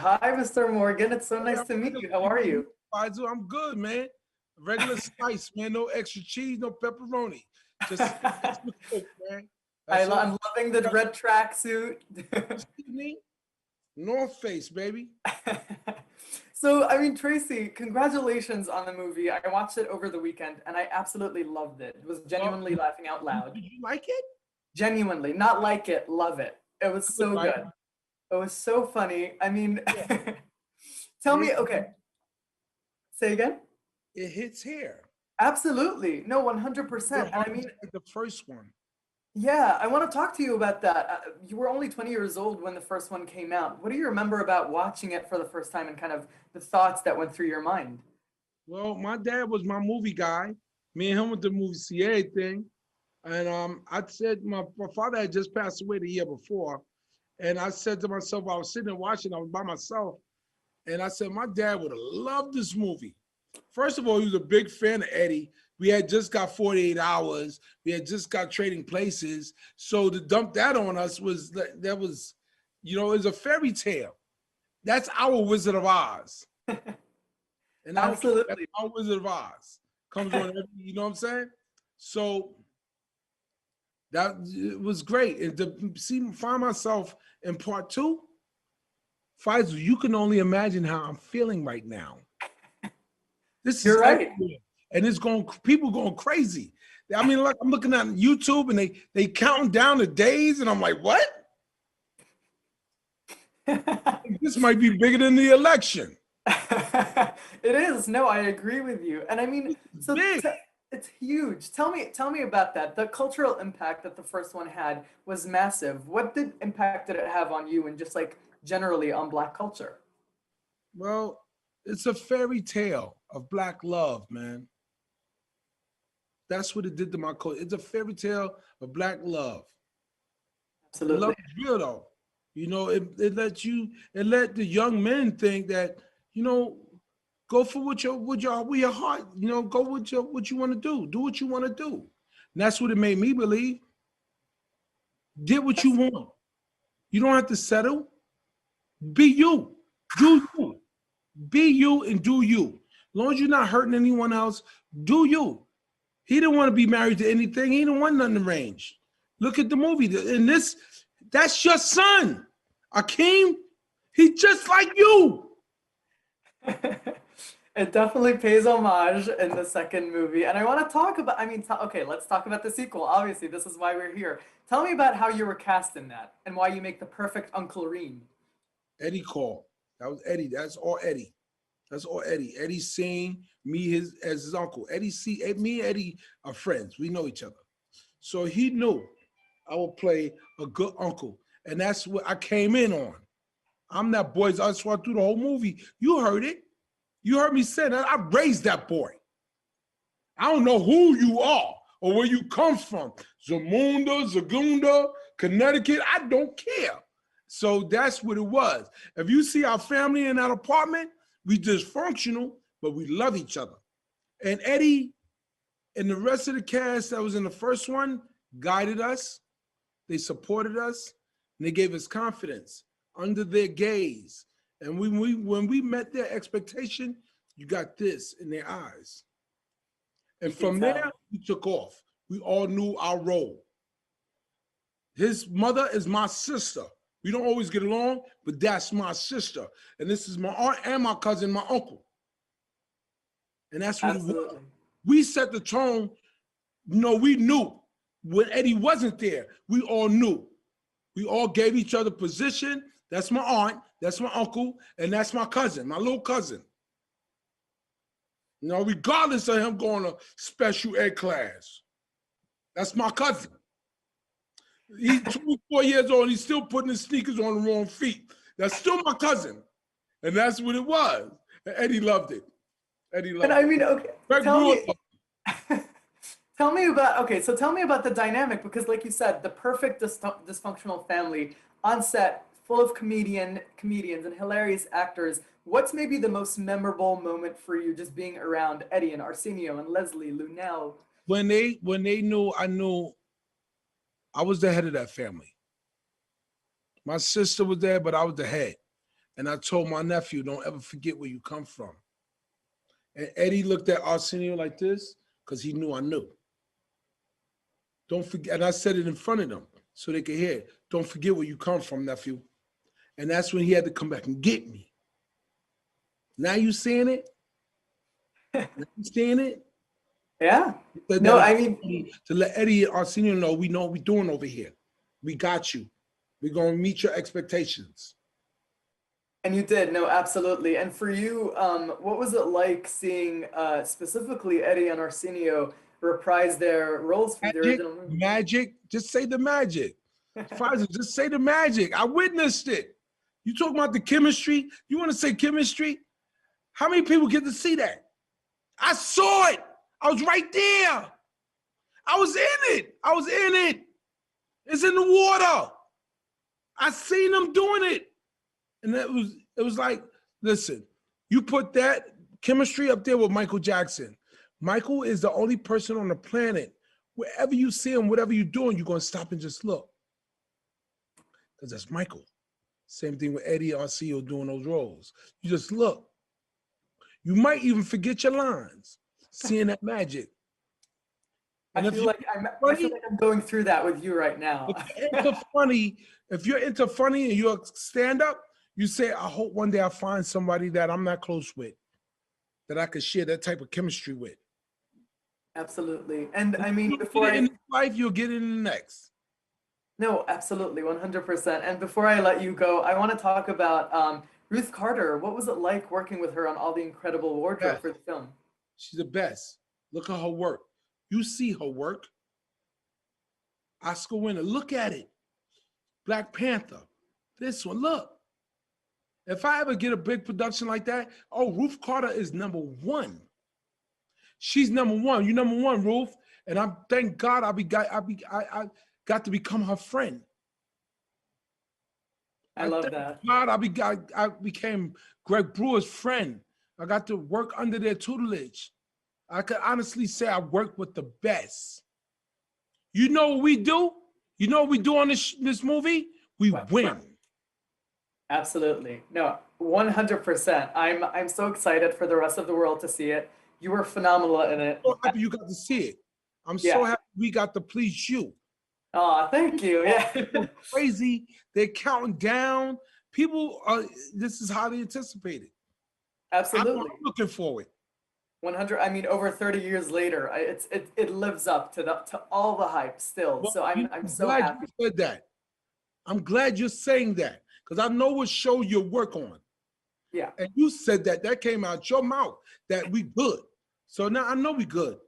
Hi, Mr. Morgan. It's so Hey, nice to meet you. How are you? I'm good, man. Regular slice, man. No extra cheese, no pepperoni. Just some Coke, man. That's all. I'm loving the red tracksuit. This evening, North Face, baby. So, I mean, Tracy, congratulations on the movie. I watched it over the weekend and I absolutely loved it. It was Well, genuinely laughing out loud. did you like it? Genuinely, not like it, love it. It was Good, so right? good. It was so funny. I mean, Yeah. tell It, me, okay, say again? it hits here. Absolutely. No, Your 100%. And heart I is mean, like the first one. yeah, I want to talk to you about that. You were only 20 years old when the first one came out. What do you remember about watching it for the first time and kind of the thoughts that went through your mind? Well, my dad was my movie guy. Me and him with the movie see everything. And I said my father had just passed away the year before. And I said to myself, I was sitting there watching, I was by myself. And I said, my dad would have loved this movie. First of all, he was a big fan of Eddie. We had just got 48 hours. We had just got Trading Places. So to dump that on us was, that was, it was a fairy tale. That's our Wizard of Oz. And I don't care, that's Absolutely. our Wizard of Oz. Comes on every, you know what I'm saying? So that it was great. And to find myself in part two, Faisal, you can only imagine how I'm feeling right now. This is You're right. everywhere, and it's going. People going crazy. I mean, look, I'm looking at YouTube, and they counting down the days, and I'm like, what? This might be bigger than the election. It is. No, I agree with you. And I mean, It's so big. it's huge. Tell me about that. The cultural impact that the first one had was massive. What did impact did it have on you and just like generally on Black culture? Well, it's a fairy tale of Black love, man. That's what it did to my culture. It's a fairy tale of Black love. And love Absolutely. is real though. It let the young men think that, you know, go for with your heart, go with what you want to do. Do what you want to do. And that's what it made me believe. Get what you Yes. want. You don't have to settle. Be you. Do you. Be you and do you. As long as you're not hurting anyone else, do you. He didn't want to be married to anything. He didn't want nothing arranged. Look at the movie. In this, that's your son. Akeem, he's just like you. It definitely pays homage in the second movie. And I want to talk about, I mean, okay, let's talk about the sequel. Obviously, this is why we're here. Tell me about how you were cast in that and why you make the perfect Uncle Reem. Eddie called. That was Eddie. That's all Eddie. That's all Eddie. Eddie seen me as his uncle. Me and Eddie are friends. We know each other. So he knew I would play a good uncle. And that's what I came in on. I'm that boy's. I saw through the whole movie. You heard it. You heard me say that. I raised that boy. I don't know who you are or where you come from. Zamunda, Zagunda, Connecticut. I don't care. So that's what it was. If you see our family in that apartment, we dysfunctional, but we love each other. And Eddie and the rest of the cast that was in the first one guided us. They supported us, and they gave us confidence under their gaze. And when we met their expectation, you got this in their eyes. You And can from there, tell. we took off. We all knew our role. His mother is my sister. We don't always get along, but that's my sister. And this is my aunt and my cousin, my uncle. And that's what it was. Absolutely. We set the tone. We knew. When Eddie wasn't there, we all knew. We all gave each other position. That's my aunt, that's my uncle, and that's my cousin, my little cousin. Regardless of him going to special ed class. That's my cousin. He's 24 years old and he's still putting his sneakers on the wrong feet. That's still my cousin. And that's what it was. And Eddie loved it. Eddie And loved I it. mean, okay, Greg tell Brewer me, loved tell me about, okay, so tell me about the dynamic because like you said, the perfect dysfunctional family on set, full of comedians and hilarious actors. What's maybe the most memorable moment for you just being around Eddie and Arsenio and Leslie, Lunel? when they knew I knew I was the head of that family. My sister was there, but I was the head. And I told my nephew, don't ever forget where you come from. And Eddie looked at Arsenio like this because he knew I knew. Don't forget, and I said it in front of them so they could hear it. Don't forget where you come from, nephew. And that's when he had to come back and get me. Now you seeing it? Now you seeing it? Yeah. No, I mean, to let Eddie and Arsenio know we know what we're doing over here. We got you. We're going to meet your expectations. and you did. No, absolutely. And for you, what was it like seeing specifically Eddie and Arsenio reprise their roles from the Magic, original movie? magic, just say the magic. Pfizer, just say the magic. I witnessed it. You talking about the chemistry? You want to say chemistry? How many people get to see that? I saw it. I was right there. I was in it. I was in it. It's in the water. I seen them doing it. And it was like, listen, you put that chemistry up there with Michael Jackson. Michael is the only person on the planet, wherever you see him, whatever you're doing, you're going to stop and just look. Because that's Michael. Same thing with Eddie Arsenio doing those roles. You just look. You might even forget your lines, seeing that magic. And I feel like I'm going through that with you right now. If you're into funny and you're stand up, you say, I hope one day I find somebody that I'm not close with, that I could share that type of chemistry with. Absolutely. And I mean, in this life, you'll get it in the next. No, absolutely, 100%. And before I let you go, I want to talk about Ruth Carter. What was it like working with her on all the incredible wardrobe for the film? She's the best. Look at her work. You see her work. Oscar winner. Look at it. Black Panther. This one. Look. If I ever get a big production like that, oh, Ruth Carter is #1. She's #1. You #1, Ruth. And I thank God I got to become her friend. I love that. God, I became Greg Brewer's friend. I got to work under their tutelage. I could honestly say I worked with the best. You know what we do? You know what we do on this movie? We win. Absolutely. No, 100%. I'm so excited for the rest of the world to see it. You were phenomenal in it. I'm so happy you got to see it. I'm so happy we got to please you. Oh, thank you. Yeah. Crazy. They're counting down. People are, this is highly anticipated. Absolutely. I'm looking forward. 100. I mean, over 30 years later, it lives up to all the hype still. Well, so I'm so glad happy. you said that. I'm glad you're saying that because I know what show you work on. Yeah. And you said that came out your mouth that we good. So now I know we good.